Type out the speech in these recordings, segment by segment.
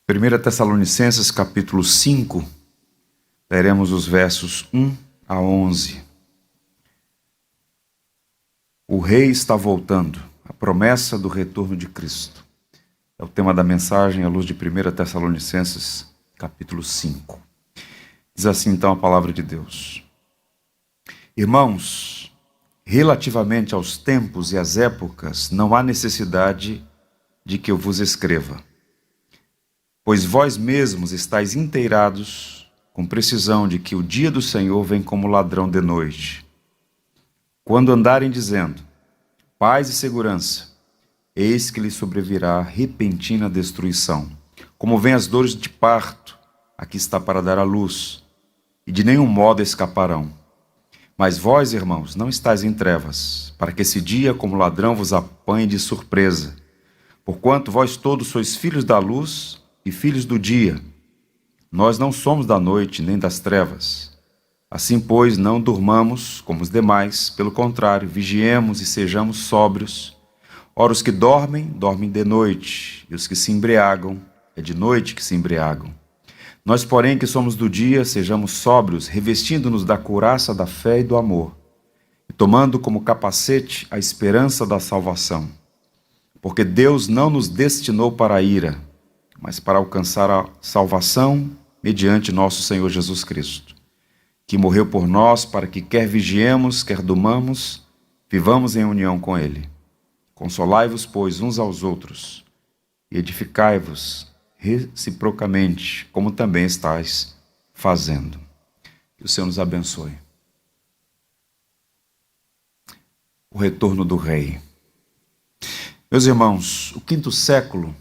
1 Tessalonicenses capítulo 5, leremos os versos 1 a 11. O rei está voltando, a promessa do retorno de Cristo. É o tema da mensagem à luz de 1 Tessalonicenses capítulo 5. Diz assim então a palavra de Deus. Irmãos, relativamente aos tempos e às épocas, não há necessidade de que eu vos escreva. Pois vós mesmos estáis inteirados com precisão de que o dia do Senhor vem como ladrão de noite. Quando andarem dizendo, paz e segurança, eis que lhes sobrevirá repentina destruição. Como vêm as dores de parto, aqui está para dar à luz, e de nenhum modo escaparão. Mas vós, irmãos, não estáis em trevas, para que esse dia como ladrão vos apanhe de surpresa. Porquanto vós todos sois filhos da luz e filhos do dia. Nós não somos da noite nem das trevas. Assim, pois, não durmamos como os demais, pelo contrário, vigiemos e sejamos sóbrios. Ora, os que dormem, dormem de noite, e os que se embriagam, é de noite que se embriagam. Nós, porém, que somos do dia, sejamos sóbrios, revestindo-nos da couraça da fé e do amor, e tomando como capacete a esperança da salvação. Porque Deus não nos destinou para a ira, mas para alcançar a salvação mediante nosso Senhor Jesus Cristo, que morreu por nós para que quer vigiemos, quer durmamos, vivamos em união com Ele. Consolai-vos, pois, uns aos outros, e edificai-vos reciprocamente, como também estáis fazendo. Que o Senhor nos abençoe. O retorno do Rei. Meus irmãos, o 5º século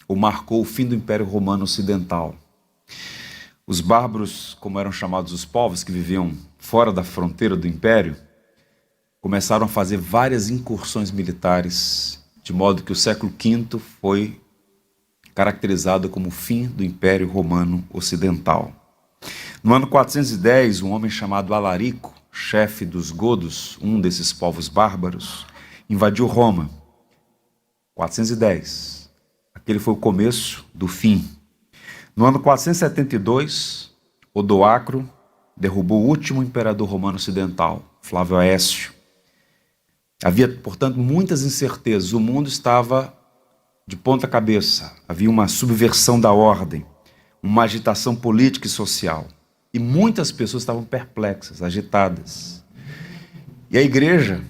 marcou o fim do Império Romano Ocidental. Os bárbaros, como eram chamados os povos que viviam fora da fronteira do Império, começaram a fazer várias incursões militares, de modo que o século V foi caracterizado como o fim do Império Romano Ocidental. No ano 410, um homem chamado Alarico, chefe dos godos, um desses povos bárbaros, invadiu Roma. 410. Aquele foi o começo do fim. No ano 472, Odoacro derrubou o último imperador romano ocidental, Flávio Aécio. Havia, portanto, muitas incertezas. O mundo estava de ponta cabeça. Havia uma subversão da ordem, uma agitação política e social. E muitas pessoas estavam perplexas, agitadas. E a igreja,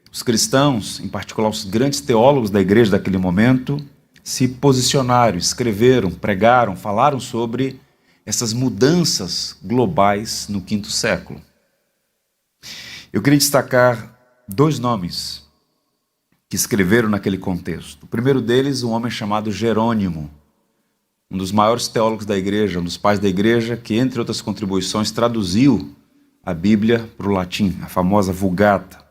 os cristãos, em particular os grandes teólogos da igreja daquele momento, se posicionaram, escreveram, pregaram, falaram sobre essas mudanças globais no 5º século. Eu queria destacar 2 nomes que escreveram naquele contexto. O primeiro deles, um homem chamado Jerônimo, um dos maiores teólogos da igreja, um dos pais da igreja, que, entre outras contribuições, traduziu a Bíblia para o latim, a famosa Vulgata.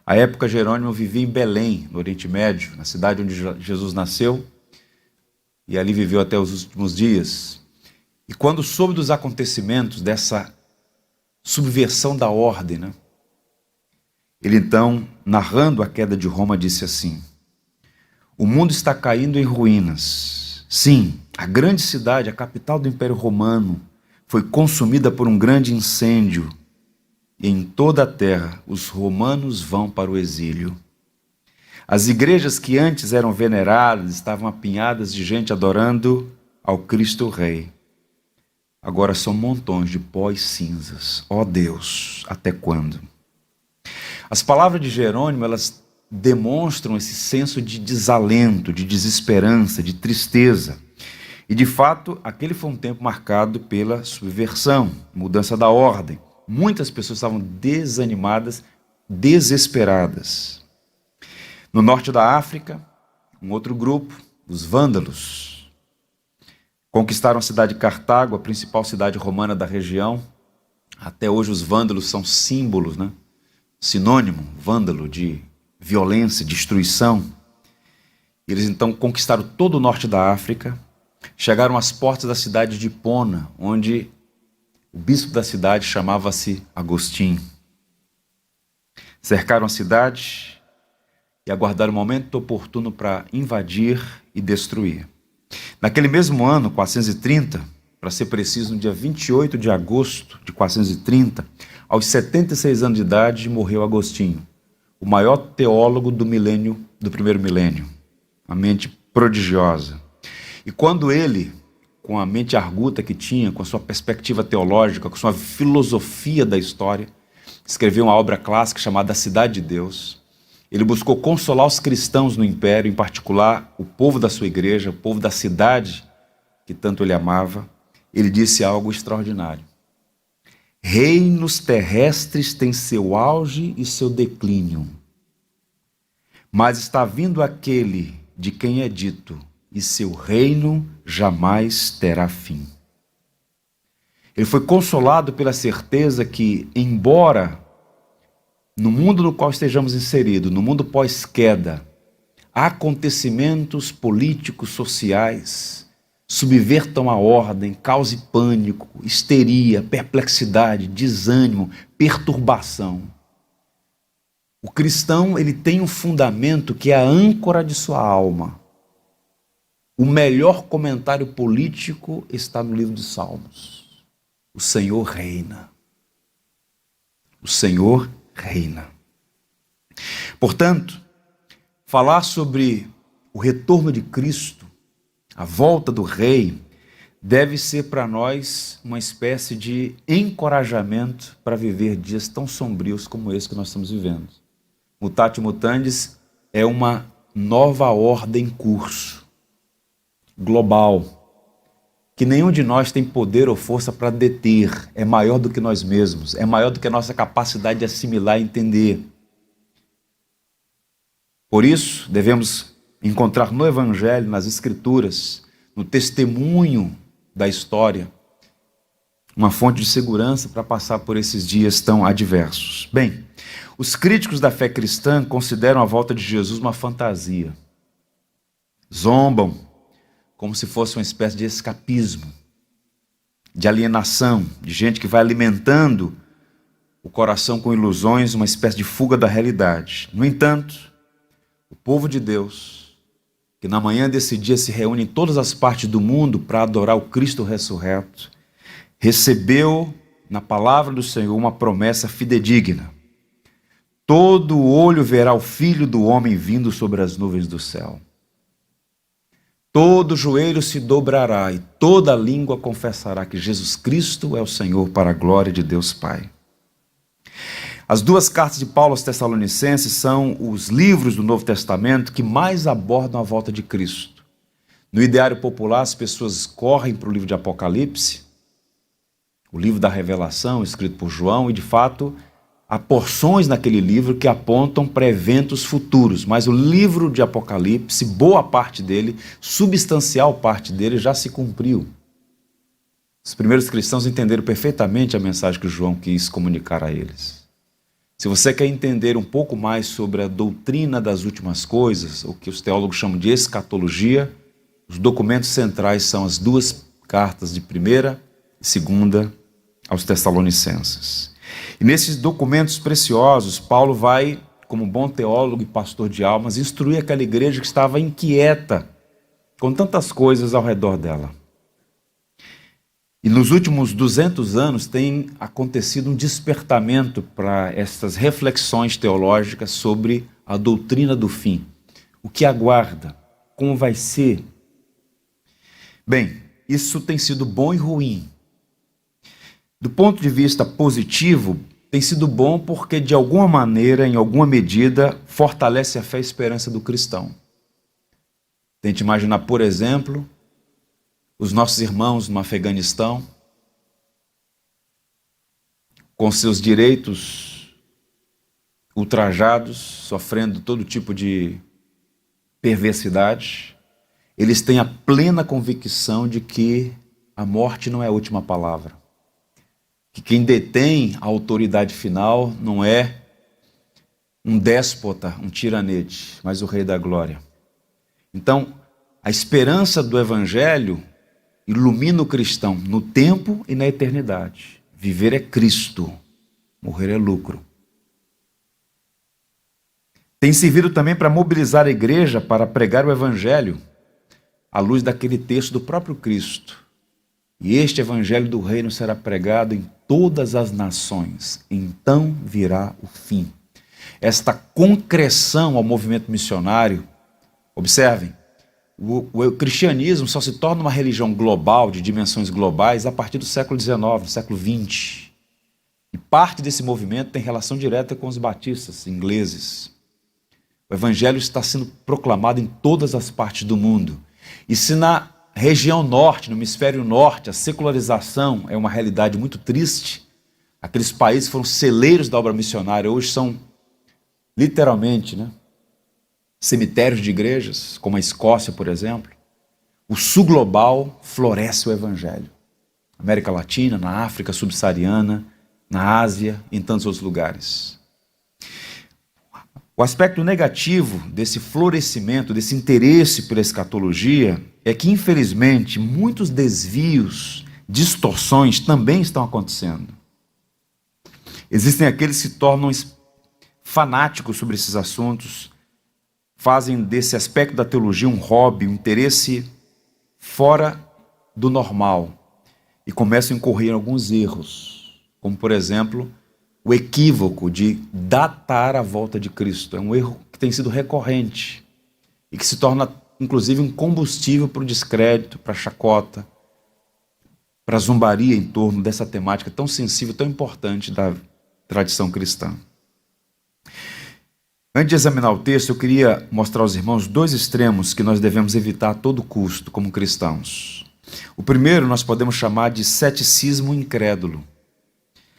À época, Jerônimo vivia em Belém, no Oriente Médio, na cidade onde Jesus nasceu, e ali viveu até os últimos dias. E quando soube dos acontecimentos dessa subversão da ordem, ele então, narrando a queda de Roma, disse assim: o mundo está caindo em ruínas. Sim, a grande cidade, a capital do Império Romano, foi consumida por um grande incêndio. E em toda a terra os romanos vão para o exílio. As igrejas que antes eram veneradas estavam apinhadas de gente adorando ao Cristo Rei. Agora são montões de pó e cinzas. Ó Deus, até quando? As palavras de Jerônimo, elas demonstram esse senso de desalento, de desesperança, de tristeza. E de fato, aquele foi um tempo marcado pela subversão, mudança da ordem. Muitas pessoas estavam desanimadas, desesperadas. No norte da África, um outro grupo, os vândalos, conquistaram a cidade de Cartago, a principal cidade romana da região. Até hoje os vândalos são símbolos, sinônimo, vândalo, de violência, destruição. Eles então conquistaram todo o norte da África, chegaram às portas da cidade de Hipona, onde o bispo da cidade chamava-se Agostinho. Cercaram a cidade e aguardaram o momento oportuno para invadir e destruir. Naquele mesmo ano, 430, para ser preciso, no dia 28 de agosto de 430, aos 76 anos de idade, morreu Agostinho, o maior teólogo do primeiro milênio, uma mente prodigiosa. E quando ele, com a mente arguta que tinha, com a sua perspectiva teológica, com a sua filosofia da história, escreveu uma obra clássica chamada A Cidade de Deus. Ele buscou consolar os cristãos no império, em particular o povo da sua igreja, o povo da cidade que tanto ele amava. Ele disse algo extraordinário. Reinos terrestres têm seu auge e seu declínio, mas está vindo aquele de quem é dito, e seu reino jamais terá fim. Ele foi consolado pela certeza que, embora no mundo no qual estejamos inseridos, no mundo pós-queda, acontecimentos políticos, sociais, subvertam a ordem, cause pânico, histeria, perplexidade, desânimo, perturbação. O cristão, ele tem um fundamento que é a âncora de sua alma. O melhor comentário político está no livro de Salmos. O Senhor reina. O Senhor reina. Portanto, falar sobre o retorno de Cristo, a volta do Rei, deve ser para nós uma espécie de encorajamento para viver dias tão sombrios como esse que nós estamos vivendo. Mutatio mutandis é uma nova ordem em curso, global, que nenhum de nós tem poder ou força para deter, é maior do que nós mesmos, é maior do que a nossa capacidade de assimilar e entender. Por isso, devemos encontrar no Evangelho, nas Escrituras, no testemunho da história, uma fonte de segurança para passar por esses dias tão adversos. Bem, os críticos da fé cristã consideram a volta de Jesus uma fantasia. Zombam, como se fosse uma espécie de escapismo, de alienação, de gente que vai alimentando o coração com ilusões, uma espécie de fuga da realidade. No entanto, o povo de Deus, que na manhã desse dia se reúne em todas as partes do mundo para adorar o Cristo ressurreto, recebeu na palavra do Senhor uma promessa fidedigna. Todo olho verá o Filho do Homem vindo sobre as nuvens do céu. Todo joelho se dobrará e toda língua confessará que Jesus Cristo é o Senhor, para a glória de Deus Pai. As duas cartas de Paulo aos Tessalonicenses são os livros do Novo Testamento que mais abordam a volta de Cristo. No ideário popular, as pessoas correm para o livro de Apocalipse, o livro da Revelação, escrito por João, e de fato há porções naquele livro que apontam para eventos futuros, mas o livro de Apocalipse, boa parte dele, substancial parte dele, já se cumpriu. Os primeiros cristãos entenderam perfeitamente a mensagem que João quis comunicar a eles. Se você quer entender um pouco mais sobre a doutrina das últimas coisas, o que os teólogos chamam de escatologia, os documentos centrais são as duas cartas de 1ª e 2ª aos Tessalonicenses. E nesses documentos preciosos, Paulo vai, como bom teólogo e pastor de almas, instruir aquela igreja que estava inquieta com tantas coisas ao redor dela. E nos últimos 200 anos tem acontecido um despertamento para essas reflexões teológicas sobre a doutrina do fim. O que aguarda? Como vai ser? Bem, isso tem sido bom e ruim. Do ponto de vista positivo, tem sido bom porque, de alguma maneira, em alguma medida, fortalece a fé e a esperança do cristão. Tente imaginar, por exemplo, os nossos irmãos no Afeganistão, com seus direitos ultrajados, sofrendo todo tipo de perversidade. Eles têm a plena convicção de que a morte não é a última palavra. Que quem detém a autoridade final não é um déspota, um tiranete, mas o Rei da Glória. Então, a esperança do Evangelho ilumina o cristão no tempo e na eternidade. Viver é Cristo, morrer é lucro. Tem servido também para mobilizar a igreja para pregar o Evangelho, à luz daquele texto do próprio Cristo. E este evangelho do reino será pregado em todas as nações, então virá o fim. Esta concreção ao movimento missionário, observem, o cristianismo só se torna uma religião global, de dimensões globais, a partir do século XIX, do século XX. E parte desse movimento tem relação direta com os batistas ingleses. O evangelho está sendo proclamado em todas as partes do mundo. E se na região norte, no hemisfério norte, a secularização é uma realidade muito triste, aqueles países que foram celeiros da obra missionária hoje são literalmente, cemitérios de igrejas, como a Escócia, por exemplo. O sul global floresce o evangelho. América Latina, na África subsaariana, na Ásia e em tantos outros lugares. O aspecto negativo desse florescimento, desse interesse pela escatologia, é que, infelizmente, muitos desvios, distorções também estão acontecendo. Existem aqueles que se tornam fanáticos sobre esses assuntos, fazem desse aspecto da teologia um hobby, um interesse fora do normal e começam a incorrer em alguns erros, como, por exemplo, o equívoco de datar a volta de Cristo. É um erro que tem sido recorrente e que se torna, inclusive, um combustível para o descrédito, para a chacota, para a zombaria em torno dessa temática tão sensível, tão importante da tradição cristã. Antes de examinar o texto, eu queria mostrar aos irmãos dois extremos que nós devemos evitar a todo custo como cristãos. O primeiro nós podemos chamar de ceticismo incrédulo.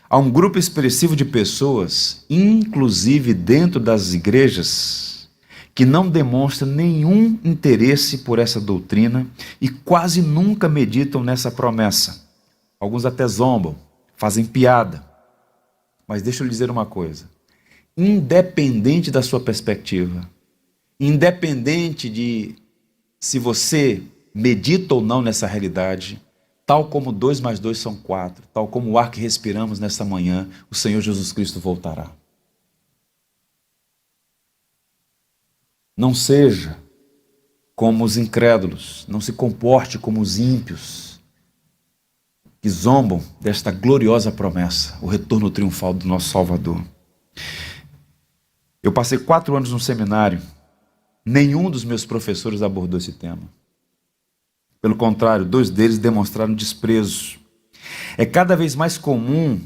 Há um grupo expressivo de pessoas, inclusive dentro das igrejas, que não demonstra nenhum interesse por essa doutrina e quase nunca meditam nessa promessa. Alguns até zombam, fazem piada. Mas deixa eu lhe dizer uma coisa. Independente da sua perspectiva, independente de se você medita ou não nessa realidade, tal como 2 mais 2 são 4, tal como o ar que respiramos nesta manhã, o Senhor Jesus Cristo voltará. Não seja como os incrédulos, não se comporte como os ímpios, que zombam desta gloriosa promessa, o retorno triunfal do nosso Salvador. Eu passei 4 anos no seminário, nenhum dos meus professores abordou esse tema. Pelo contrário, 2 deles demonstraram desprezo. É cada vez mais comum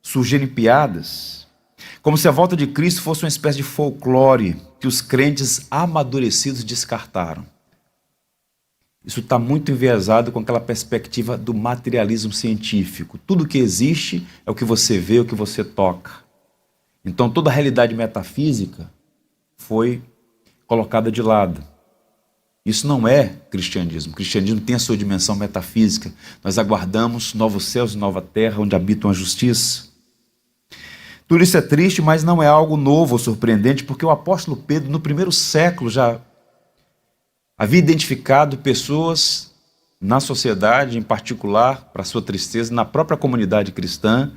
surgirem piadas, como se a volta de Cristo fosse uma espécie de folclore que os crentes amadurecidos descartaram. Isso está muito enviesado com aquela perspectiva do materialismo científico. Tudo que existe é o que você vê, o que você toca. Então toda a realidade metafísica foi colocada de lado. Isso não é cristianismo. O cristianismo tem a sua dimensão metafísica. Nós aguardamos novos céus e nova terra, onde habitam a justiça. Tudo isso é triste, mas não é algo novo ou surpreendente, porque o apóstolo Pedro, no primeiro século, já havia identificado pessoas na sociedade, em particular, para sua tristeza, na própria comunidade cristã,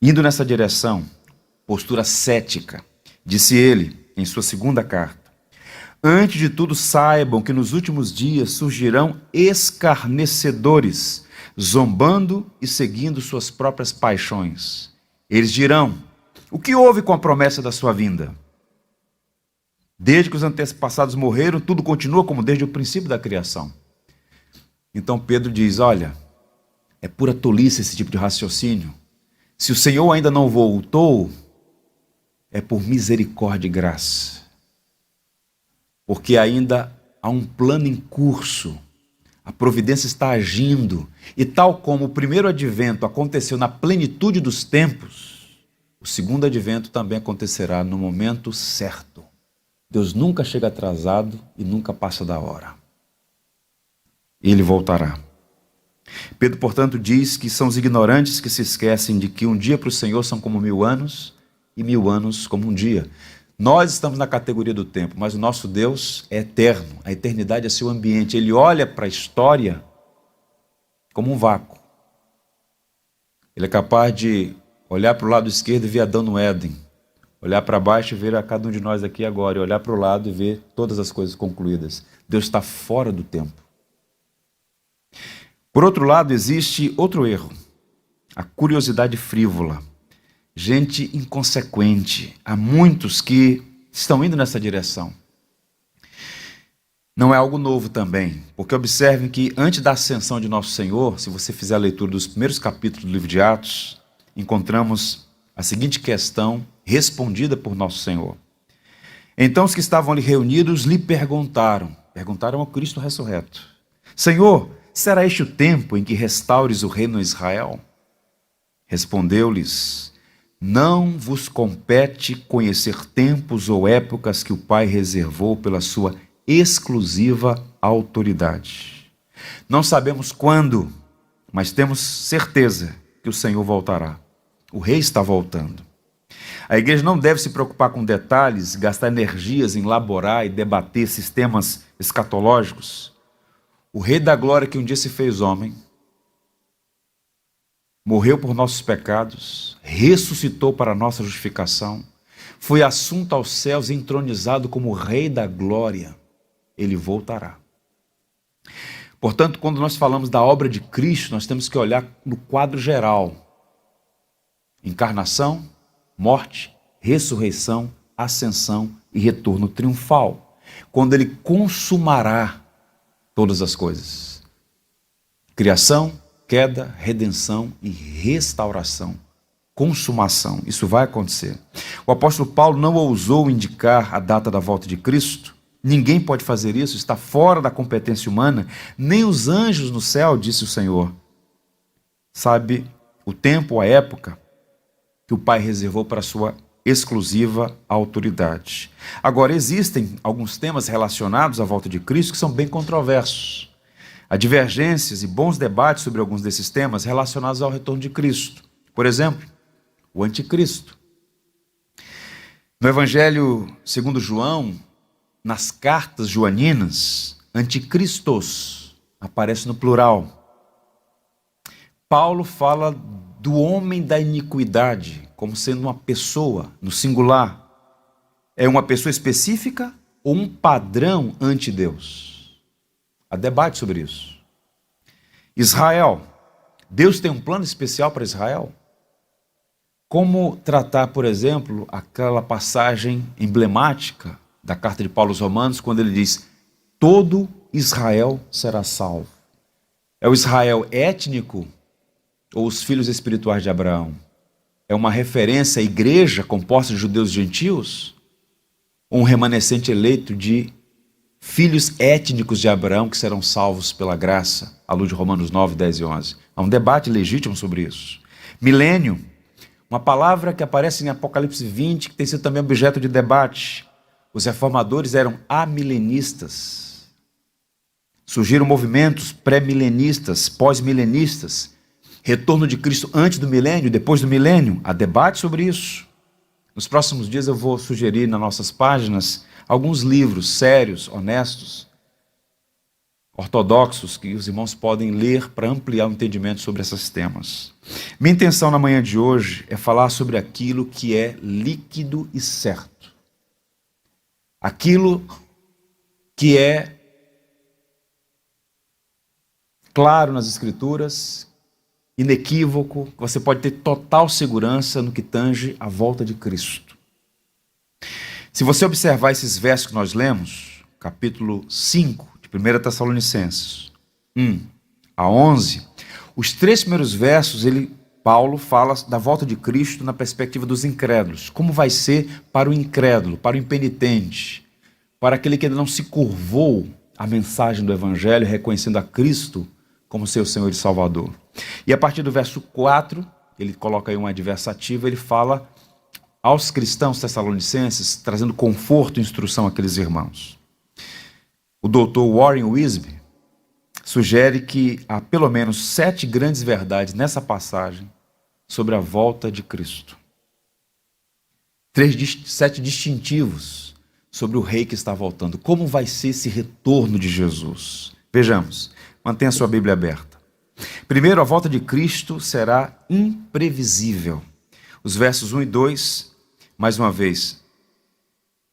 indo nessa direção, postura cética. Disse ele, em sua segunda carta: antes de tudo saibam que nos últimos dias surgirão escarnecedores, zombando e seguindo suas próprias paixões. Eles dirão: o que houve com a promessa da sua vinda? Desde que os antepassados morreram, tudo continua como desde o princípio da criação. Então Pedro diz: olha, é pura tolice esse tipo de raciocínio. Se o Senhor ainda não voltou, é por misericórdia e graça. Porque ainda há um plano em curso, a providência está agindo, e tal como o primeiro advento aconteceu na plenitude dos tempos, o segundo advento também acontecerá no momento certo. Deus nunca chega atrasado e nunca passa da hora. Ele voltará. Pedro, portanto, diz que são os ignorantes que se esquecem de que um dia para o Senhor são como 1000 anos e 1000 anos como um dia. Nós estamos na categoria do tempo, mas o nosso Deus é eterno. A eternidade é seu ambiente. Ele olha para a história como um vácuo. Ele é capaz de olhar para o lado esquerdo e ver Adão no Éden, Olhar para baixo e ver a cada um de nós aqui agora, e olhar para o lado e ver todas as coisas concluídas. Deus está fora do tempo. Por outro lado, existe outro erro, a curiosidade frívola. Gente inconsequente. Há muitos que estão indo nessa direção. Não é algo novo também, porque observem que antes da ascensão de Nosso Senhor, se você fizer a leitura dos primeiros capítulos do livro de Atos, encontramos a seguinte questão respondida por Nosso Senhor. Então os que estavam ali reunidos lhe perguntaram ao Cristo ressurreto: Senhor, será este o tempo em que restaures o reino a Israel? Respondeu-lhes: Não vos compete conhecer tempos ou épocas que o Pai reservou pela sua exclusiva autoridade. Não sabemos quando, mas temos certeza que o Senhor voltará. O Rei está voltando. A igreja não deve se preocupar com detalhes, gastar energias em elaborar e debater esses temas escatológicos. O Rei da Glória que um dia se fez homem, morreu por nossos pecados, ressuscitou para a nossa justificação, foi assunto aos céus e entronizado como Rei da Glória. Ele voltará. Portanto, quando nós falamos da obra de Cristo, nós temos que olhar no quadro geral. Encarnação, morte, ressurreição, ascensão e retorno triunfal. Quando ele consumará todas as coisas. Criação, queda, redenção e restauração. Consumação. Isso vai acontecer. O apóstolo Paulo não ousou indicar a data da volta de Cristo. Ninguém pode fazer isso, está fora da competência humana, nem os anjos no céu, disse o Senhor. Sabe o tempo, a época que o Pai reservou para a sua exclusiva autoridade. Agora, existem alguns temas relacionados à volta de Cristo que são bem controversos. Há divergências e bons debates sobre alguns desses temas relacionados ao retorno de Cristo. Por exemplo, o anticristo. No Evangelho segundo João, nas cartas joaninas, anticristos aparece no plural. Paulo fala do homem da iniquidade como sendo uma pessoa, no singular. É uma pessoa específica ou um padrão ante Deus? Há debate sobre isso. Israel. Deus tem um plano especial para Israel? Como tratar, por exemplo, aquela passagem emblemática da carta de Paulo aos Romanos, quando ele diz: todo Israel será salvo. É o Israel étnico ou os filhos espirituais de Abraão? É uma referência à igreja composta de judeus e gentios? Ou um remanescente eleito de filhos étnicos de Abraão que serão salvos pela graça, à luz de Romanos 9, 10 e 11? Há um debate legítimo sobre isso. Milênio, uma palavra que aparece em Apocalipse 20, que tem sido também objeto de debate. Os reformadores eram amilenistas. Surgiram movimentos pré-milenistas, pós-milenistas. Retorno de Cristo antes do milênio, depois do milênio. Há debate sobre isso. Nos próximos dias eu vou sugerir nas nossas páginas alguns livros sérios, honestos, ortodoxos, que os irmãos podem ler para ampliar o entendimento sobre esses temas. Minha intenção na manhã de hoje é falar sobre aquilo que é líquido e certo. Aquilo que é claro nas Escrituras, inequívoco, que você pode ter total segurança no que tange a volta de Cristo. Se você observar esses versos que nós lemos, capítulo 5 de 1 Tessalonicenses, 1 a 11, os 3 primeiros versos, Paulo fala da volta de Cristo na perspectiva dos incrédulos. Como vai ser para o incrédulo, para o impenitente, para aquele que ainda não se curvou à mensagem do Evangelho, reconhecendo a Cristo como seu Senhor e Salvador. E a partir do verso 4, ele coloca aí um adversativo, ele fala aos cristãos tessalonicenses, trazendo conforto e instrução àqueles irmãos. O doutor Warren Wiersbe sugere que há pelo menos 7 grandes verdades nessa passagem sobre a volta de Cristo. 7 distintivos sobre o rei que está voltando. Como vai ser esse retorno de Jesus? Vejamos, mantenha sua Bíblia aberta. Primeiro, a volta de Cristo será imprevisível. Os versos 1 e 2 mais uma vez,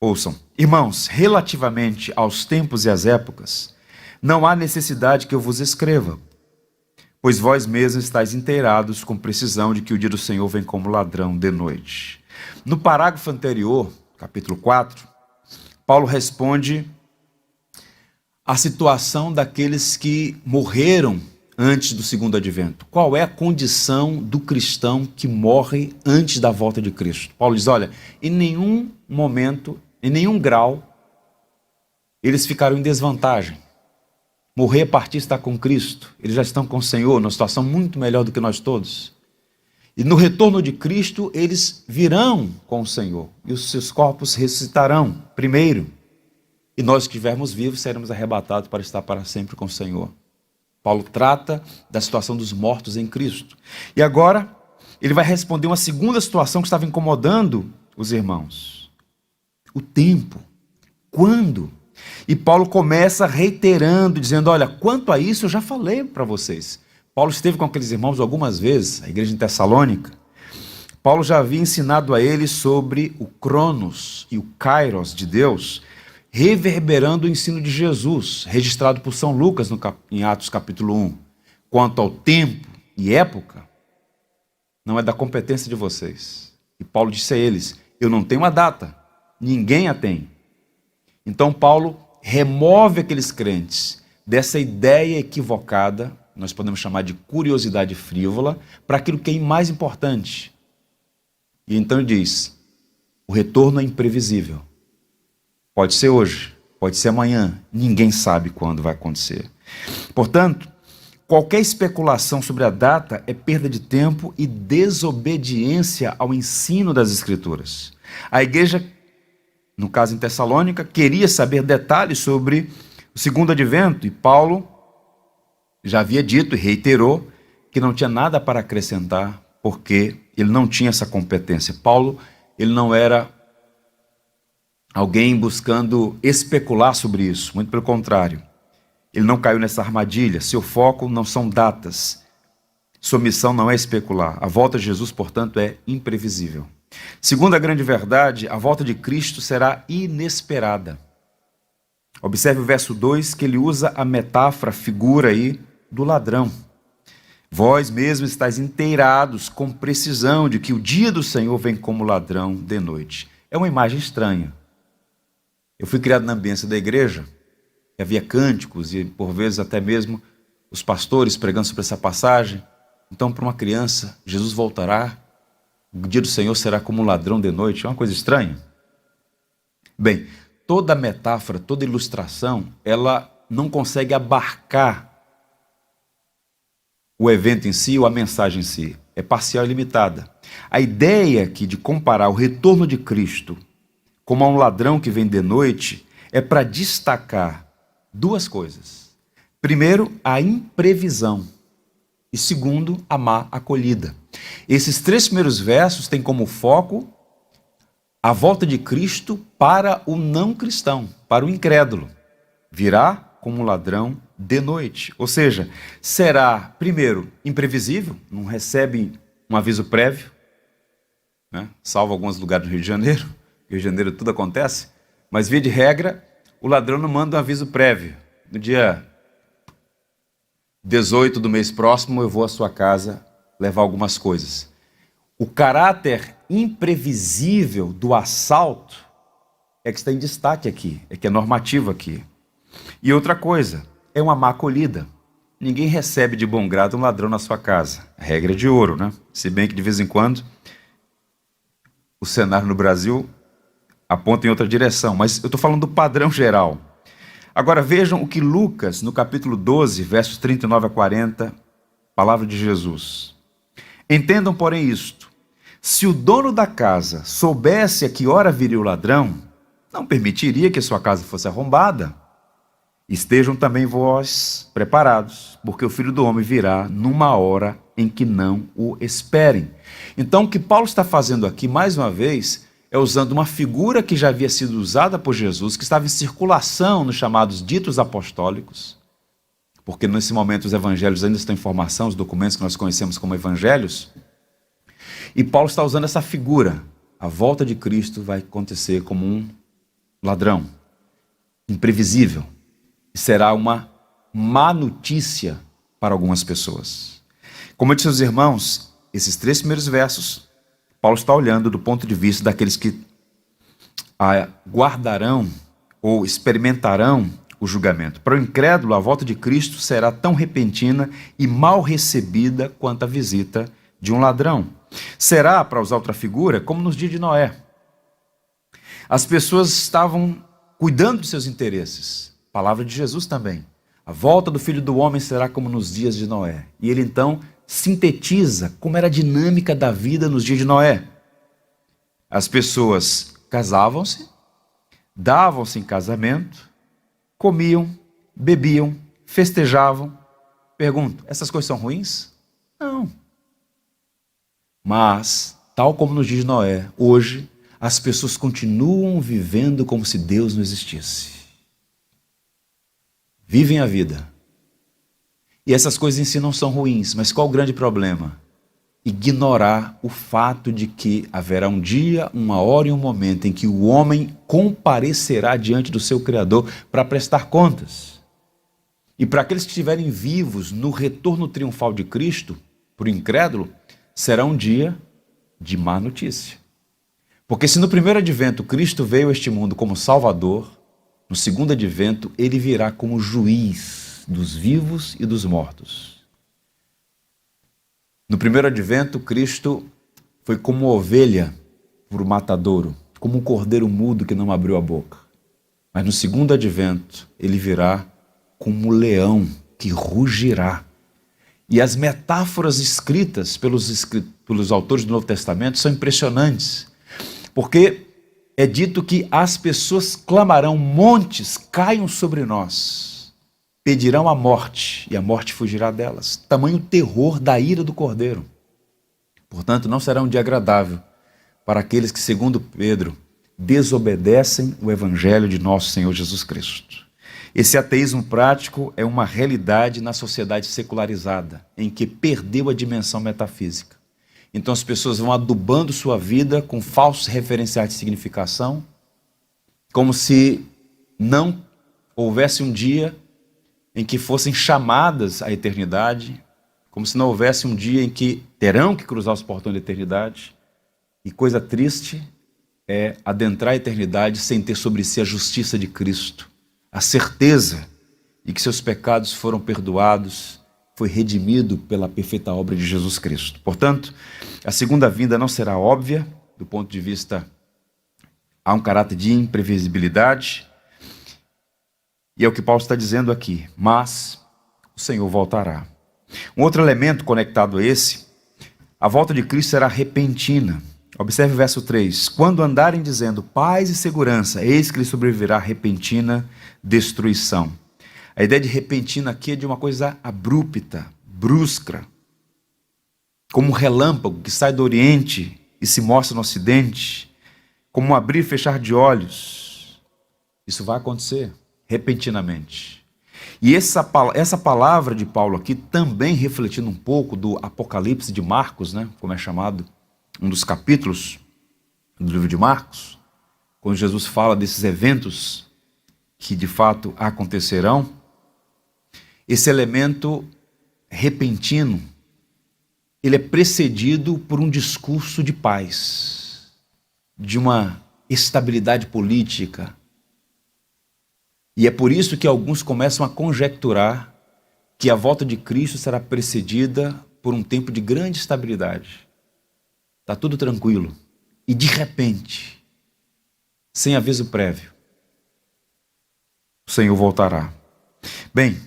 ouçam. Irmãos, relativamente aos tempos e às épocas, não há necessidade que eu vos escreva, pois vós mesmos estáis inteirados com precisão de que o dia do Senhor vem como ladrão de noite. No parágrafo anterior, capítulo 4, Paulo responde à situação daqueles que morreram antes do segundo advento. Qual é a condição do cristão que morre antes da volta de Cristo? Paulo diz, olha, em nenhum momento, em nenhum grau, eles ficaram em desvantagem. Morrer a partir de estar com Cristo. Eles já estão com o Senhor, numa situação muito melhor do que nós todos. E no retorno de Cristo, eles virão com o Senhor. E os seus corpos ressuscitarão primeiro. E nós que estivermos vivos, seremos arrebatados para estar para sempre com o Senhor. Paulo trata da situação dos mortos em Cristo. E agora, ele vai responder uma segunda situação que estava incomodando os irmãos. O tempo. Quando? E Paulo começa reiterando, dizendo, olha, quanto a isso eu já falei para vocês. Paulo esteve com aqueles irmãos algumas vezes, a igreja em Tessalônica. Paulo já havia ensinado a eles sobre o Cronos e o Kairos de Deus, reverberando o ensino de Jesus, registrado por São Lucas em Atos capítulo 1. Quanto ao tempo e época, não é da competência de vocês. E Paulo disse a eles, eu não tenho a data, ninguém a tem. Então Paulo remove aqueles crentes dessa ideia equivocada, nós podemos chamar de curiosidade frívola, para aquilo que é mais importante. E então ele diz, o retorno é imprevisível. Pode ser hoje, pode ser amanhã, ninguém sabe quando vai acontecer. Portanto, qualquer especulação sobre a data é perda de tempo e desobediência ao ensino das Escrituras. A igreja, no caso em Tessalônica, queria saber detalhes sobre o segundo advento, e Paulo já havia dito e reiterou que não tinha nada para acrescentar, porque ele não tinha essa competência. Paulo, ele não era alguém buscando especular sobre isso, muito pelo contrário. Ele não caiu nessa armadilha, seu foco não são datas, sua missão não é especular. A volta de Jesus, portanto, é imprevisível. Segunda grande verdade, a volta de Cristo será inesperada. Observe o verso 2, que ele usa a metáfora, a figura aí do ladrão. Vós mesmos estáis inteirados com precisão de que o dia do Senhor vem como ladrão de noite. É uma imagem estranha. Eu fui criado na ambiência da igreja, e havia cânticos e por vezes até mesmo os pastores pregando sobre essa passagem. Então, para uma criança, Jesus voltará, o dia do Senhor será como um ladrão de noite. É uma coisa estranha. Bem, toda metáfora, toda ilustração, ela não consegue abarcar o evento em si ou a mensagem em si. É parcial e limitada. A ideia aqui de comparar o retorno de Cristo como a um ladrão que vem de noite é para destacar duas coisas. Primeiro, a imprevisão. E segundo, a má acolhida. Esses três primeiros versos têm como foco a volta de Cristo para o não cristão, para o incrédulo. Virá como um ladrão de noite. Ou seja, será, primeiro, imprevisível, não recebe um aviso prévio, né? Salvo alguns lugares do Rio de Janeiro. No Rio de Janeiro tudo acontece, mas via de regra, o ladrão não manda um aviso prévio. No dia 18 do mês próximo, eu vou à sua casa levar algumas coisas. O caráter imprevisível do assalto é que está em destaque aqui, é que é normativo aqui. E outra coisa, é uma má acolhida. Ninguém recebe de bom grado um ladrão na sua casa. Regra de ouro, né? Se bem que de vez em quando o cenário no Brasil aponta em outra direção, mas eu estou falando do padrão geral. Agora vejam o que Lucas, no capítulo 12, versos 39 a 40, palavra de Jesus. Entendam, porém, isto. Se o dono da casa soubesse a que hora viria o ladrão, não permitiria que sua casa fosse arrombada. Estejam também vós preparados, porque o Filho do Homem virá numa hora em que não o esperem. Então, o que Paulo está fazendo aqui, mais uma vez, é usando uma figura que já havia sido usada por Jesus, que estava em circulação nos chamados ditos apostólicos, porque nesse momento os evangelhos ainda estão em formação, os documentos que nós conhecemos como evangelhos, e Paulo está usando essa figura, a volta de Cristo vai acontecer como um ladrão, imprevisível, e será uma má notícia para algumas pessoas. Como eu disse aos irmãos, esses 3 primeiros versos, Paulo está olhando do ponto de vista daqueles que guardarão ou experimentarão o julgamento. Para o incrédulo, a volta de Cristo será tão repentina e mal recebida quanto a visita de um ladrão. Será, para usar outra figura, como nos dias de Noé. As pessoas estavam cuidando de seus interesses. Palavra de Jesus também. A volta do Filho do Homem será como nos dias de Noé. E ele então sintetiza como era a dinâmica da vida nos dias de Noé. As pessoas casavam-se, davam-se em casamento, comiam, bebiam, festejavam. Pergunto, essas coisas são ruins? Não. Mas, tal como nos dias de Noé, hoje, as pessoas continuam vivendo como se Deus não existisse. Vivem a vida. E essas coisas em si não são ruins, mas qual o grande problema? Ignorar o fato de que haverá um dia, uma hora e um momento em que o homem comparecerá diante do seu Criador para prestar contas. E para aqueles que estiverem vivos no retorno triunfal de Cristo, para o incrédulo, será um dia de má notícia. Porque se no primeiro advento Cristo veio a este mundo como Salvador, no segundo advento ele virá como juiz dos vivos e dos mortos. No primeiro advento, Cristo foi como ovelha para o matadouro, como um cordeiro mudo que não abriu a boca. Mas no segundo advento, ele virá como um leão que rugirá. E as metáforas escritas pelos autores do Novo Testamento são impressionantes, porque é dito que as pessoas clamarão, montes caiam sobre nós. Pedirão a morte, e a morte fugirá delas. Tamanho terror da ira do Cordeiro. Portanto, não será um dia agradável para aqueles que, segundo Pedro, desobedecem o Evangelho de nosso Senhor Jesus Cristo. Esse ateísmo prático é uma realidade na sociedade secularizada, em que perdeu a dimensão metafísica. Então as pessoas vão adubando sua vida com falsos referenciais de significação, como se não houvesse um dia em que fossem chamadas à eternidade, como se não houvesse um dia em que terão que cruzar os portões da eternidade. E coisa triste é adentrar a eternidade sem ter sobre si a justiça de Cristo, a certeza de que seus pecados foram perdoados, foi redimido pela perfeita obra de Jesus Cristo. Portanto, a segunda vinda não será óbvia, do ponto de vista, há um caráter de imprevisibilidade. E é o que Paulo está dizendo aqui, mas o Senhor voltará. Um outro elemento conectado a esse, a volta de Cristo será repentina. Observe o verso 3. Quando andarem dizendo paz e segurança, eis que lhe sobrevirá repentina destruição. A ideia de repentina aqui é de uma coisa abrupta, brusca, como um relâmpago que sai do Oriente e se mostra no Ocidente, como um abrir e fechar de olhos. Isso vai acontecer repentinamente. E essa palavra de Paulo aqui, também refletindo um pouco do Apocalipse de Marcos, né, como é chamado, um dos capítulos do livro de Marcos, quando Jesus fala desses eventos que de fato acontecerão, esse elemento repentino, ele é precedido por um discurso de paz, de uma estabilidade política. E é por isso que alguns começam a conjecturar que a volta de Cristo será precedida por um tempo de grande estabilidade. Está tudo tranquilo. E de repente, sem aviso prévio, o Senhor voltará. Bem,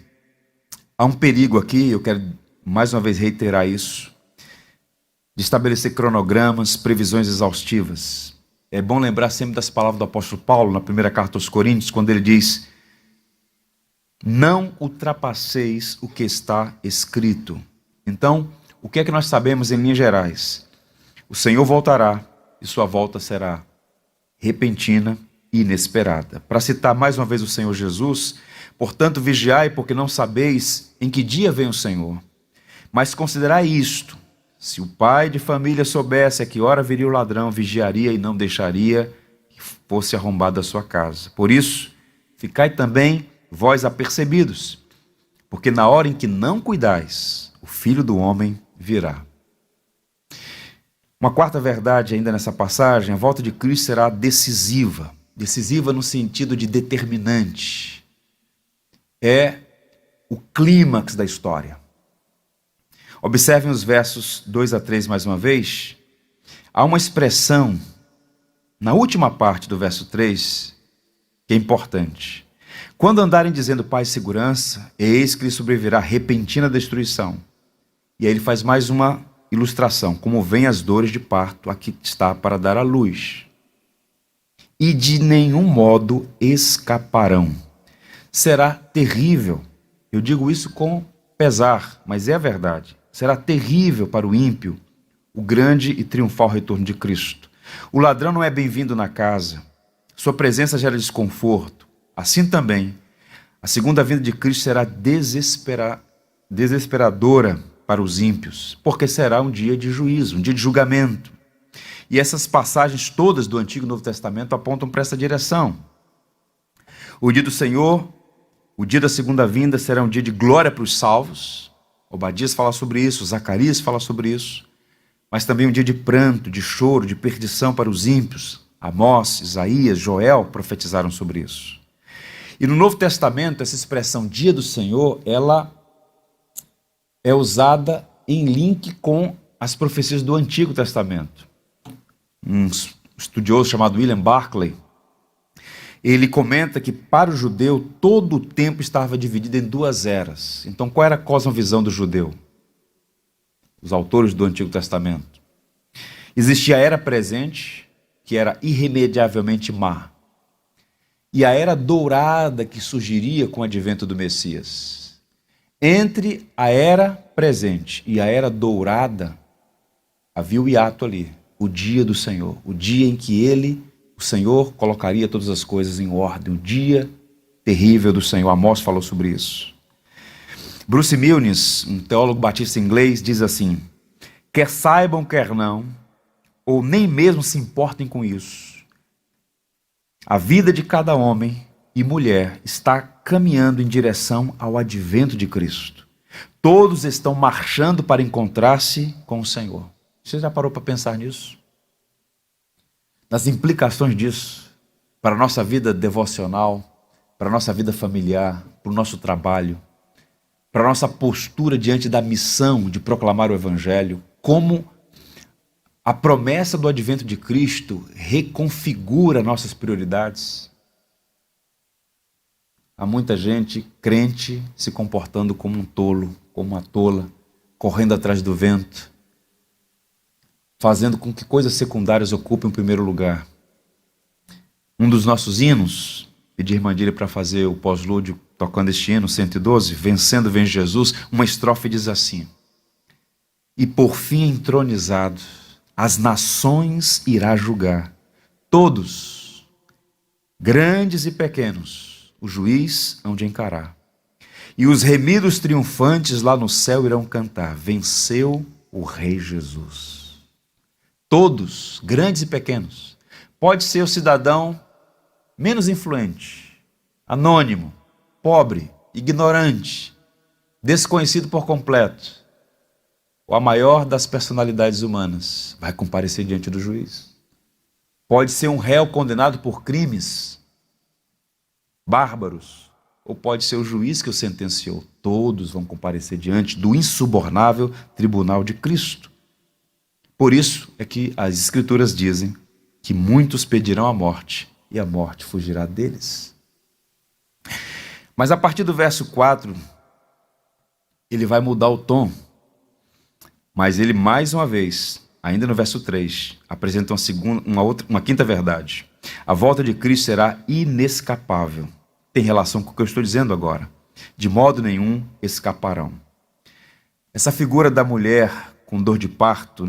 há um perigo aqui, eu quero mais uma vez reiterar isso, de estabelecer cronogramas, previsões exaustivas. É bom lembrar sempre das palavras do apóstolo Paulo, na primeira carta aos Coríntios, quando ele diz: não ultrapasseis o que está escrito. Então, o que é que nós sabemos em linhas gerais? O Senhor voltará e sua volta será repentina e inesperada. Para citar mais uma vez o Senhor Jesus, portanto, vigiai, porque não sabeis em que dia vem o Senhor. Mas considerai isto, Se o pai de família soubesse a que hora viria o ladrão, vigiaria e não deixaria que fosse arrombada a sua casa. Por isso, ficai também vós apercebidos, porque na hora em que não cuidais, o Filho do Homem virá. Uma quarta verdade ainda nessa passagem: a volta de Cristo será decisiva. Decisiva no sentido de determinante. É o clímax da história. Observem os versos 2 a 3 mais uma vez. Há uma expressão na última parte do verso 3 que é importante. Quando andarem dizendo paz e segurança, eis que lhe sobrevirá repentina destruição. E aí ele faz mais uma ilustração. Como vêm as dores de parto, aqui está para dar à luz. E de nenhum modo escaparão. Será terrível. Eu digo isso com pesar, mas é a verdade. Será terrível para o ímpio o grande e triunfal retorno de Cristo. O ladrão não é bem-vindo na casa. Sua presença gera desconforto. Assim também, a segunda vinda de Cristo será desesperadora para os ímpios, porque será um dia de juízo, um dia de julgamento. E essas passagens todas do Antigo e Novo Testamento apontam para essa direção. O dia do Senhor, o dia da segunda vinda, será um dia de glória para os salvos. Obadias fala sobre isso, Zacarias fala sobre isso. Mas também um dia de pranto, de choro, de perdição para os ímpios. Amós, Isaías, Joel profetizaram sobre isso. E no Novo Testamento, essa expressão dia do Senhor, ela é usada em link com as profecias do Antigo Testamento. Um estudioso chamado William Barclay, ele comenta que para o judeu todo o tempo estava dividido em duas eras. Então qual era a cosmovisão do judeu? Os autores do Antigo Testamento. Existia a era presente, que era irremediavelmente má. E a era dourada que surgiria com o advento do Messias. Entre a era presente e a era dourada, havia o hiato ali, o dia do Senhor, o dia em que o Senhor colocaria todas as coisas em ordem, o dia terrível do Senhor. Amós falou sobre isso. Bruce Milnes, um teólogo batista inglês, diz assim: quer saibam, quer não, ou nem mesmo se importem com isso, a vida de cada homem e mulher está caminhando em direção ao advento de Cristo. Todos estão marchando para encontrar-se com o Senhor. Você já parou para pensar nisso? Nas implicações disso para a nossa vida devocional, para a nossa vida familiar, para o nosso trabalho, para a nossa postura diante da missão de proclamar o Evangelho, como a promessa do advento de Cristo reconfigura nossas prioridades. Há muita gente crente se comportando como um tolo, como uma tola, correndo atrás do vento, fazendo com que coisas secundárias ocupem o primeiro lugar. Um dos nossos hinos, pedi a irmã Dília para fazer o pós-lúdio tocando este hino, 112, Vencendo vem Jesus, uma estrofe diz assim: e por fim entronizado, as nações irá julgar, todos, grandes e pequenos, o juiz hão de encarar. E os remidos triunfantes lá no céu irão cantar: venceu o Rei Jesus. Todos, grandes e pequenos. Pode ser o cidadão menos influente, anônimo, pobre, ignorante, desconhecido por completo, ou a maior das personalidades humanas, vai comparecer diante do juiz. Pode ser um réu condenado por crimes bárbaros, ou pode ser o juiz que o sentenciou. Todos vão comparecer diante do insubornável tribunal de Cristo. Por isso é que as Escrituras dizem que muitos pedirão a morte e a morte fugirá deles. Mas a partir do verso 4, ele vai mudar o tom. Mas ele, mais uma vez, ainda no verso 3, apresenta uma quinta verdade. A volta de Cristo será inescapável. Tem relação com o que eu estou dizendo agora. De modo nenhum escaparão. Essa figura da mulher com dor de parto,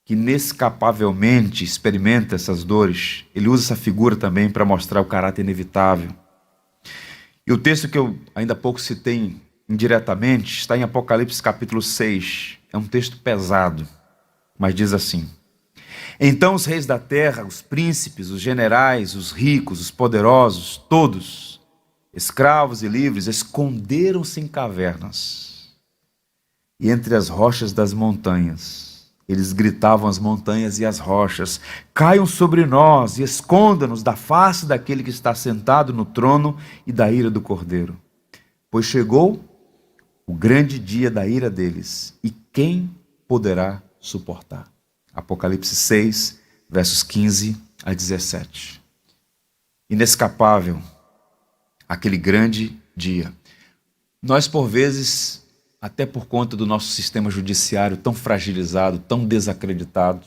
que inescapavelmente experimenta essas dores, ele usa essa figura também para mostrar o caráter inevitável. E o texto que eu ainda há pouco citei indiretamente está em Apocalipse capítulo 6, é um texto pesado, mas diz assim: então os reis da terra, os príncipes, os generais, os ricos, os poderosos, todos, escravos e livres, esconderam-se em cavernas e entre as rochas das montanhas. Eles gritavam às montanhas e às rochas: caiam sobre nós e esconda-nos da face daquele que está sentado no trono e da ira do Cordeiro. Pois chegou o grande dia da ira deles, e quem poderá suportar? Apocalipse 6, versos 15 a 17. Inescapável aquele grande dia. Nós, por vezes, até por conta do nosso sistema judiciário tão fragilizado, tão desacreditado,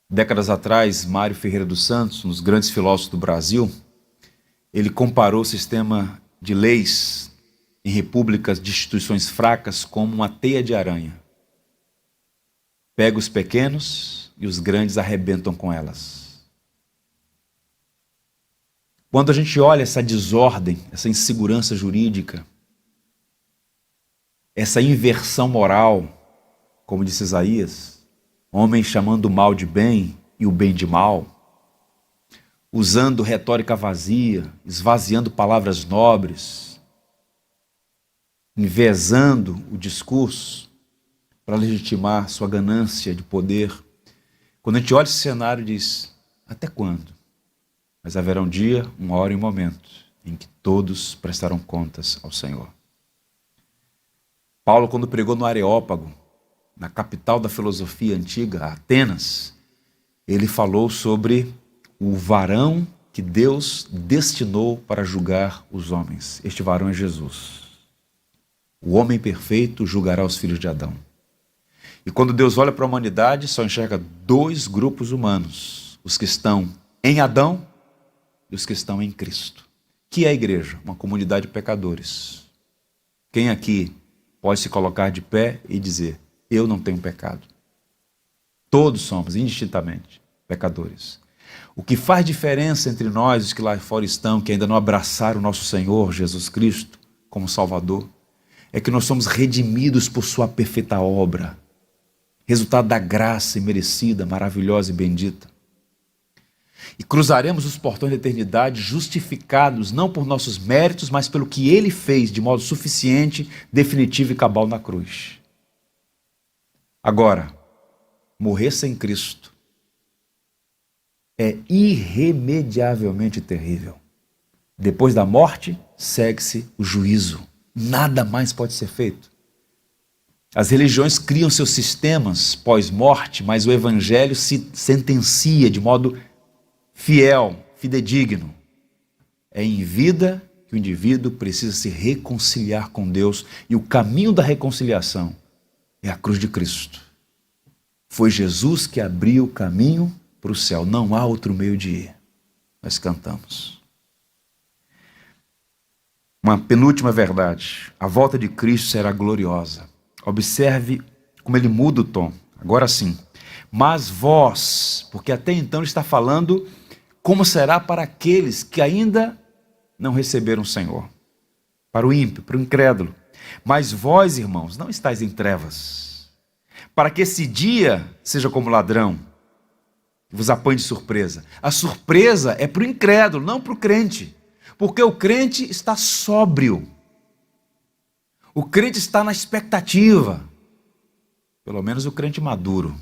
décadas atrás, Mário Ferreira dos Santos, um dos grandes filósofos do Brasil, ele comparou o sistema de leis em repúblicas de instituições fracas como uma teia de aranha. Pega os pequenos e os grandes arrebentam com elas. Quando a gente olha essa desordem, essa insegurança jurídica, essa inversão moral, como disse Isaías, homem chamando o mal de bem e o bem de mal, usando retórica vazia, esvaziando palavras nobres, envezando o discurso para legitimar sua ganância de poder. Quando a gente olha esse cenário, diz: até quando? Mas haverá um dia, uma hora e um momento em que todos prestarão contas ao Senhor. Paulo, quando pregou no Areópago, na capital da filosofia antiga, Atenas, ele falou sobre o varão que Deus destinou para julgar os homens. Este varão é Jesus. O homem perfeito julgará os filhos de Adão. E quando Deus olha para a humanidade, só enxerga dois grupos humanos: os que estão em Adão e os que estão em Cristo. Que é a igreja? Uma comunidade de pecadores. Quem aqui pode se colocar de pé e dizer: eu não tenho pecado? Todos somos, indistintamente, pecadores. O que faz diferença entre nós e os que lá fora estão, que ainda não abraçaram o nosso Senhor Jesus Cristo como Salvador, é que nós somos redimidos por sua perfeita obra, resultado da graça imerecida, maravilhosa e bendita. E cruzaremos os portões da eternidade justificados não por nossos méritos, mas pelo que Ele fez de modo suficiente, definitivo e cabal na cruz. Agora, morrer sem Cristo é irremediavelmente terrível. Depois da morte, segue-se o juízo. Nada mais pode ser feito. As religiões criam seus sistemas pós-morte, mas o Evangelho se sentencia de modo fiel, fidedigno. É em vida que o indivíduo precisa se reconciliar com Deus, e o caminho da reconciliação é a cruz de Cristo. Foi Jesus que abriu o caminho para o céu. Não há outro meio de ir. Nós cantamos. Uma penúltima verdade: a volta de Cristo será gloriosa. Observe como ele muda o tom. Agora sim. Mas vós, porque até então ele está falando como será para aqueles que ainda não receberam o Senhor. Para o ímpio, para o incrédulo. Mas vós, irmãos, não estáis em trevas, para que esse dia seja como ladrão, que vos apanhe de surpresa. A surpresa é para o incrédulo, não para o crente. Porque o crente está sóbrio. O crente está na expectativa. Pelo menos o crente maduro.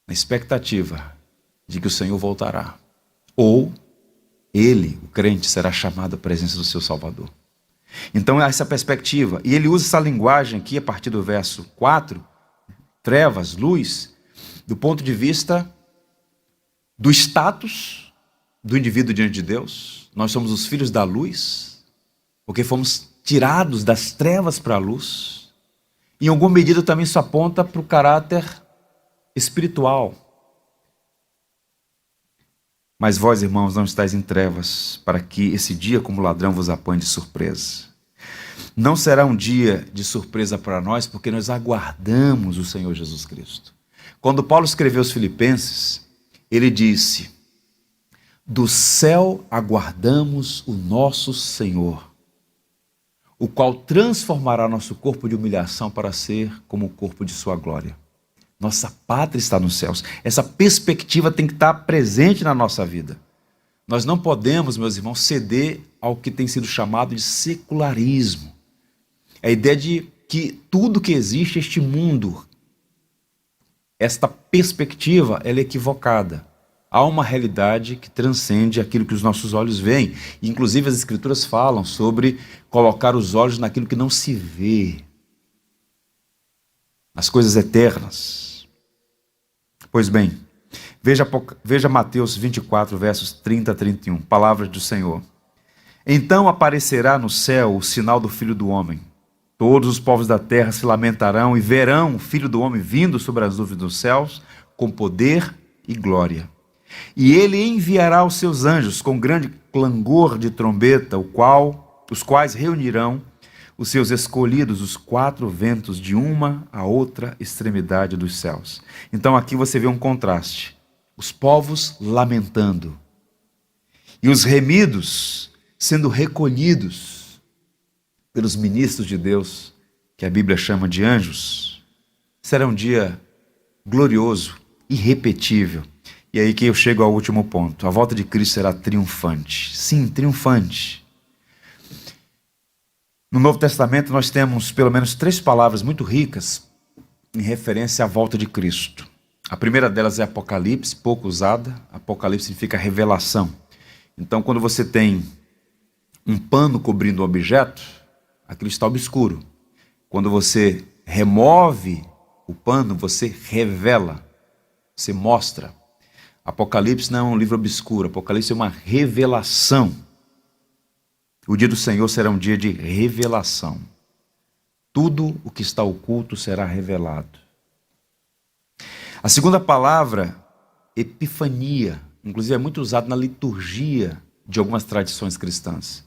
Na expectativa de que o Senhor voltará. Ou ele, o crente, será chamado à presença do seu Salvador. Então, essa perspectiva. E ele usa essa linguagem aqui, a partir do verso 4, trevas, luz, do ponto de vista do status do indivíduo diante de Deus. Nós somos os filhos da luz, porque fomos tirados das trevas para a luz. Em alguma medida também isso aponta para o caráter espiritual. Mas vós, irmãos, não estáis em trevas, para que esse dia como ladrão vos apanhe de surpresa. Não será um dia de surpresa para nós, porque nós aguardamos o Senhor Jesus Cristo. Quando Paulo escreveu aos Filipenses, ele disse: do céu aguardamos o nosso Senhor, o qual transformará nosso corpo de humilhação para ser como o corpo de sua glória. Nossa pátria está nos céus. Essa perspectiva tem que estar presente na nossa vida. Nós não podemos, meus irmãos, ceder ao que tem sido chamado de secularismo. A ideia de que tudo que existe, este mundo, esta perspectiva, ela é equivocada. Há uma realidade que transcende aquilo que os nossos olhos veem. Inclusive as Escrituras falam sobre colocar os olhos naquilo que não se vê, nas coisas eternas. Pois bem, veja Mateus 24, versos 30 a 31, palavras do Senhor. Então aparecerá no céu o sinal do Filho do Homem. Todos os povos da terra se lamentarão e verão o Filho do Homem vindo sobre as nuvens dos céus com poder e glória. E ele enviará os seus anjos com grande clangor de trombeta, os quais reunirão os seus escolhidos, os quatro ventos, de uma a outra extremidade dos céus. Então aqui você vê um contraste. Os povos lamentando e os remidos sendo recolhidos pelos ministros de Deus, que a Bíblia chama de anjos. Será um dia glorioso, irrepetível. E aí que eu chego ao último ponto. A volta de Cristo será triunfante. Sim, triunfante. No Novo Testamento nós temos pelo menos 3 palavras muito ricas em referência à volta de Cristo. A primeira delas é Apocalipse, pouco usada. Apocalipse significa revelação. Então quando você tem um pano cobrindo um objeto, aquilo está obscuro. Quando você remove o pano, você revela, você mostra. Apocalipse não é um livro obscuro, Apocalipse é uma revelação. O dia do Senhor será um dia de revelação. Tudo o que está oculto será revelado. A segunda palavra, epifania, inclusive é muito usada na liturgia de algumas tradições cristãs.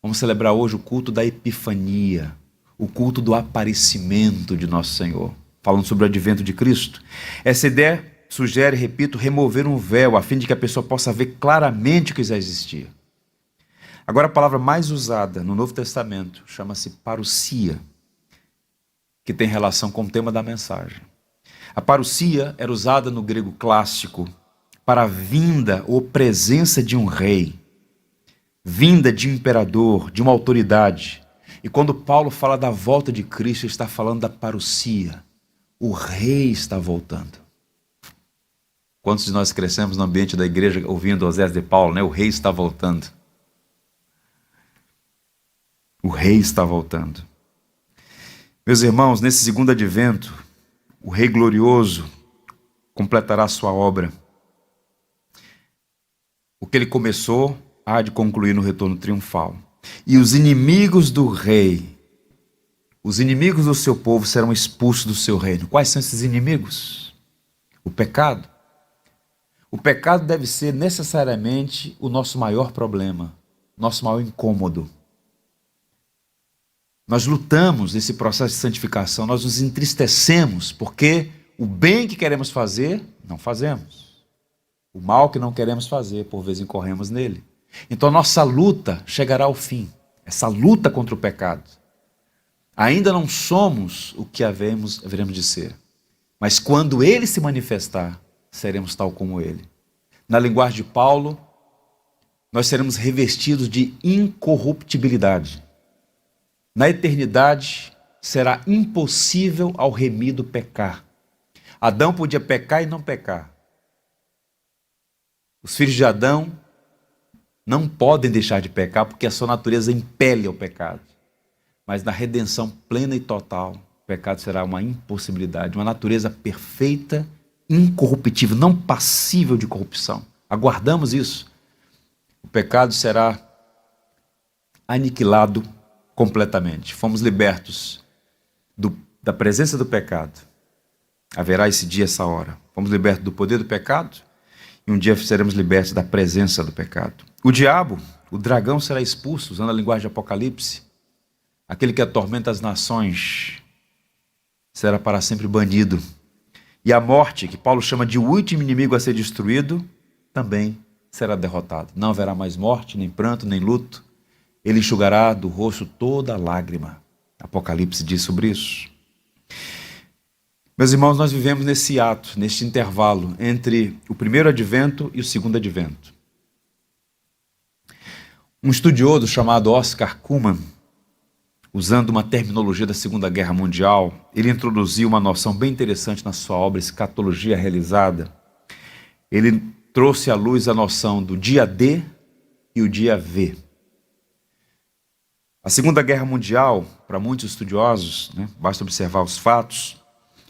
Vamos celebrar hoje o culto da epifania, o culto do aparecimento de nosso Senhor, falando sobre o advento de Cristo. Essa ideia sugere, repito, remover um véu, a fim de que a pessoa possa ver claramente o que já existia. Agora a palavra mais usada no Novo Testamento chama-se parousia, que tem relação com o tema da mensagem. A parousia era usada no grego clássico para a vinda ou presença de um rei, vinda de um imperador, de uma autoridade. E quando Paulo fala da volta de Cristo, ele está falando da parousia. O rei está voltando. Quantos de nós crescemos no ambiente da igreja ouvindo Osés de Paulo, né? O rei está voltando. O rei está voltando. Meus irmãos, nesse segundo advento, o rei glorioso completará sua obra. O que ele começou há de concluir no retorno triunfal. E os inimigos do rei, os inimigos do seu povo serão expulsos do seu reino. Quais são esses inimigos? O pecado. O pecado deve ser necessariamente o nosso maior problema, nosso maior incômodo. Nós lutamos nesse processo de santificação, nós nos entristecemos porque o bem que queremos fazer, não fazemos. O mal que não queremos fazer, por vezes incorremos nele. Então nossa luta chegará ao fim, essa luta contra o pecado. Ainda não somos o que haveremos de ser, mas quando ele se manifestar, seremos tal como ele. Na linguagem de Paulo, nós seremos revestidos de incorruptibilidade. Na eternidade, será impossível ao remido pecar. Adão podia pecar e não pecar. Os filhos de Adão não podem deixar de pecar porque a sua natureza impele ao pecado. Mas na redenção plena e total, o pecado será uma impossibilidade, uma natureza perfeita, incorruptível, não passível de corrupção. Aguardamos isso. O pecado será aniquilado completamente. Fomos libertos da presença do pecado. Haverá esse dia, essa hora. Fomos libertos do poder do pecado e um dia seremos libertos da presença do pecado. O diabo, o dragão, será expulso, usando a linguagem de Apocalipse. Aquele que atormenta as nações será para sempre banido. E a morte, que Paulo chama de último inimigo a ser destruído, também será derrotado. Não haverá mais morte, nem pranto, nem luto, Ele enxugará do rosto toda lágrima. Apocalipse diz sobre isso. Meus irmãos, nós vivemos nesse ato, neste intervalo entre o primeiro advento e o segundo advento. Um estudioso chamado Oscar Cullmann, usando uma terminologia da Segunda Guerra Mundial, ele introduziu uma noção bem interessante na sua obra Escatologia Realizada. Ele trouxe à luz a noção do dia D e o dia V. A Segunda Guerra Mundial, para muitos estudiosos, basta observar os fatos,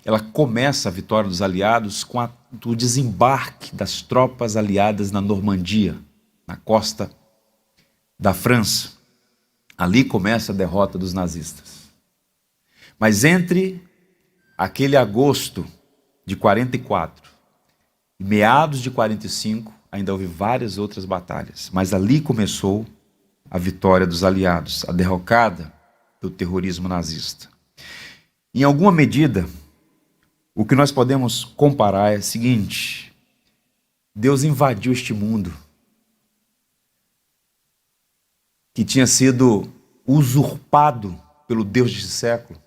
ela começa a vitória dos aliados com o desembarque das tropas aliadas na Normandia, na costa da França. Ali começa a derrota dos nazistas. Mas entre aquele agosto de 44 e meados de 45, ainda houve várias outras batalhas. Mas ali começou a vitória dos aliados, a derrocada do terrorismo nazista. Em alguma medida, o que nós podemos comparar é o seguinte: Deus invadiu este mundo que tinha sido usurpado pelo Deus deste século.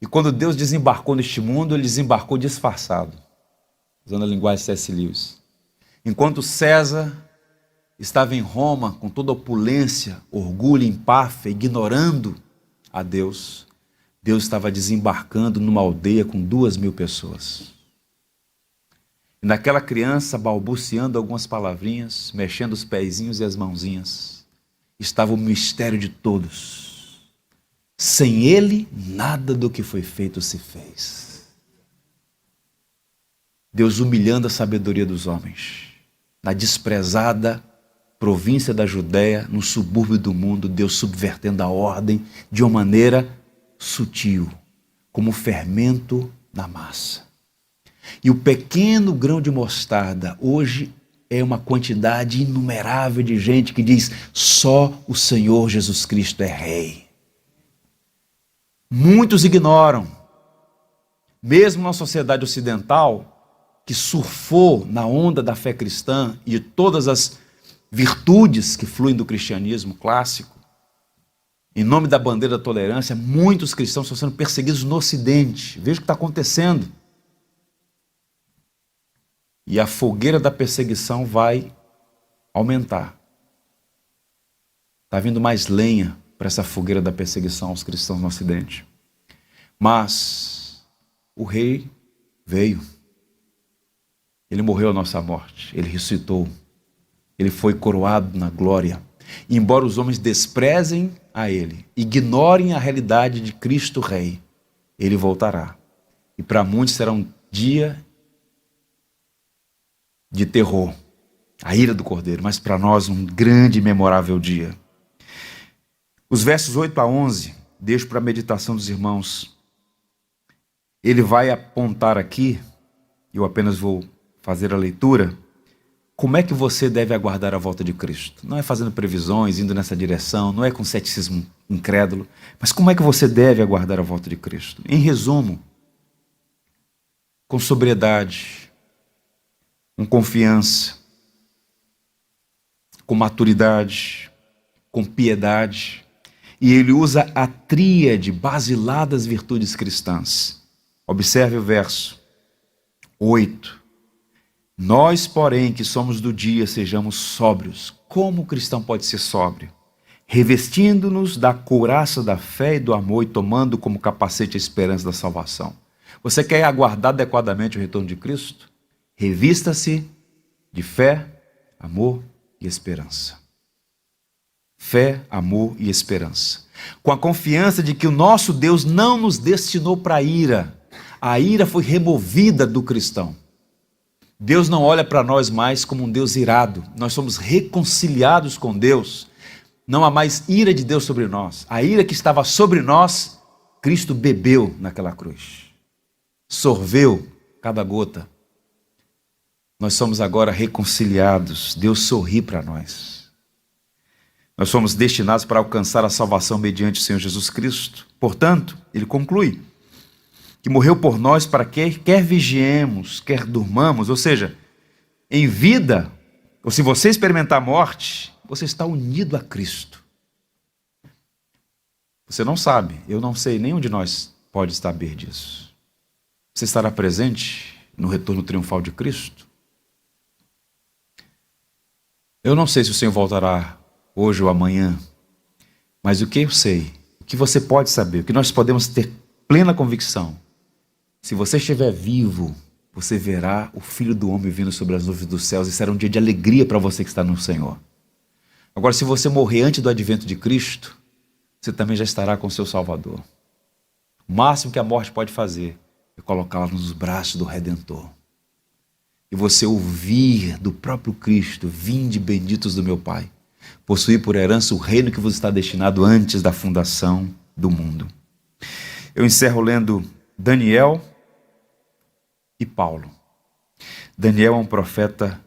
E quando Deus desembarcou neste mundo, ele desembarcou disfarçado, usando a linguagem de C.S. Lewis. Enquanto César estava em Roma com toda opulência, orgulho, empáfia, ignorando a Deus, Deus estava desembarcando numa aldeia com 2.000 pessoas. E naquela criança, balbuciando algumas palavrinhas, mexendo os pezinhos e as mãozinhas, estava o mistério de todos. Sem ele, nada do que foi feito se fez. Deus humilhando a sabedoria dos homens. Na desprezada província da Judéia, no subúrbio do mundo, Deus subvertendo a ordem de uma maneira sutil, como fermento na massa. E o pequeno grão de mostarda, hoje, é uma quantidade inumerável de gente que diz: só o Senhor Jesus Cristo é Rei. Muitos ignoram, mesmo na sociedade ocidental, que surfou na onda da fé cristã e de todas as virtudes que fluem do cristianismo clássico, em nome da bandeira da tolerância, muitos cristãos estão sendo perseguidos no Ocidente. Veja o que está acontecendo. E a fogueira da perseguição vai aumentar. Está vindo mais lenha para essa fogueira da perseguição aos cristãos no Ocidente. Mas o Rei veio. Ele morreu a nossa morte. Ele ressuscitou. Ele foi coroado na glória. E embora os homens desprezem a Ele, ignorem a realidade de Cristo Rei, Ele voltará. E para muitos será um dia de terror, a ira do Cordeiro, mas para nós um grande e memorável dia. Os versos 8 a 11, deixo para a meditação dos irmãos. Ele vai apontar aqui, eu apenas vou fazer a leitura, como é que você deve aguardar a volta de Cristo. Não é fazendo previsões, indo nessa direção, não é com ceticismo incrédulo, mas como é que você deve aguardar a volta de Cristo? Em resumo, com sobriedade, com confiança, com maturidade, com piedade. E ele usa a tríade basilar das virtudes cristãs. Observe o verso 8. Nós, porém, que somos do dia, sejamos sóbrios. Como o cristão pode ser sóbrio? Revestindo-nos da couraça da fé e do amor e tomando como capacete a esperança da salvação. Você quer aguardar adequadamente o retorno de Cristo? Revista-se de fé, amor e esperança. Fé, amor e esperança. Com a confiança de que o nosso Deus não nos destinou para a ira. A ira foi removida do cristão. Deus não olha para nós mais como um Deus irado. Nós somos reconciliados com Deus. Não há mais ira de Deus sobre nós. A ira que estava sobre nós, Cristo bebeu naquela cruz. Sorveu cada gota. Nós somos agora reconciliados. Deus sorri para nós. Nós somos destinados para alcançar a salvação mediante o Senhor Jesus Cristo. Portanto, ele conclui que morreu por nós para que quer vigiemos, quer durmamos, ou seja, em vida, ou se você experimentar a morte, você está unido a Cristo. Você não sabe, eu não sei, nenhum de nós pode saber disso. Você estará presente no retorno triunfal de Cristo? Eu não sei se o Senhor voltará hoje ou amanhã, mas o que eu sei, o que você pode saber, o que nós podemos ter plena convicção, se você estiver vivo, você verá o Filho do Homem vindo sobre as nuvens dos céus, e será um dia de alegria para você que está no Senhor. Agora, se você morrer antes do advento de Cristo, você também já estará com o seu Salvador. O máximo que a morte pode fazer é colocá-la nos braços do Redentor. E você ouvir do próprio Cristo: vinde benditos do meu Pai, possuir por herança o reino que vos está destinado antes da fundação do mundo. Eu encerro lendo Daniel e Paulo. Daniel é um profeta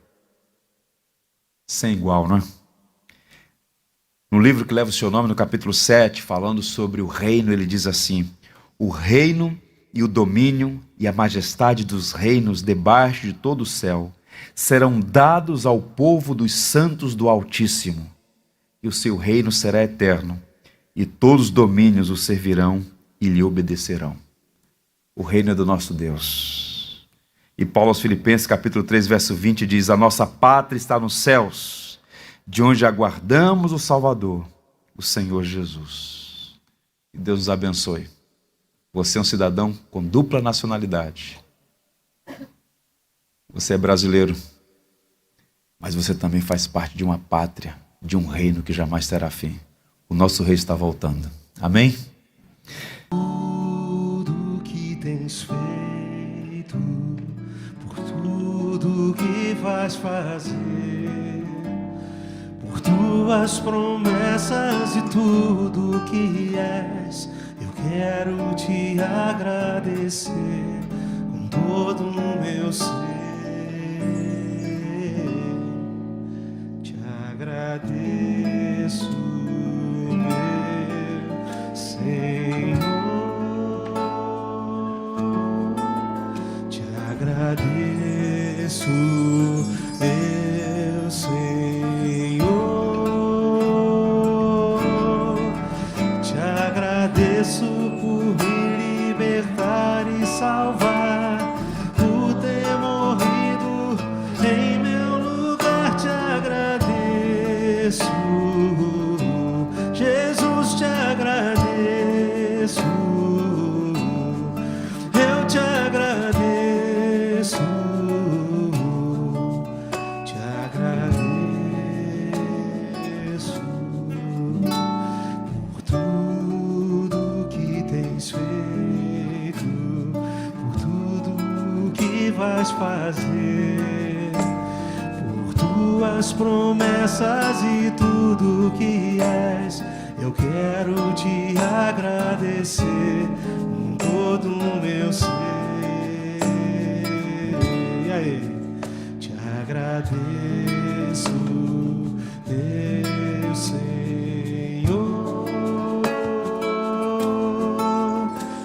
sem igual, não é? No livro que leva o seu nome, no capítulo 7, falando sobre o reino, ele diz assim: o reino e o domínio e a majestade dos reinos debaixo de todo o céu serão dados ao povo dos santos do Altíssimo, e o seu reino será eterno, e todos os domínios o servirão e lhe obedecerão. O reino é do nosso Deus. E Paulo aos Filipenses, capítulo 3, verso 20, diz: a nossa pátria está nos céus, de onde aguardamos o Salvador, o Senhor Jesus. Que Deus nos abençoe. Você é um cidadão com dupla nacionalidade. Você é brasileiro, mas você também faz parte de uma pátria, de um reino que jamais terá fim. O nosso rei está voltando. Amém? Tudo que tens feito, por tudo que vais fazer, por tuas promessas e tudo que és, eu quero te agradecer com todo o meu ser. Te agradeço, meu Senhor. Te agradeço, meu Senhor. Te agradeço por me libertar e salvar, por ter morrido em meu lugar. Te agradeço, Jesus, te agradeço. Eu te agradeço, te agradeço por tudo que tens feito, por tudo que vais fazer, por tuas promessas e tudo que és. Eu quero te agradecer com todo o meu ser. E aí? Te agradeço, meu Senhor.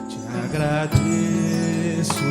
Te agradeço,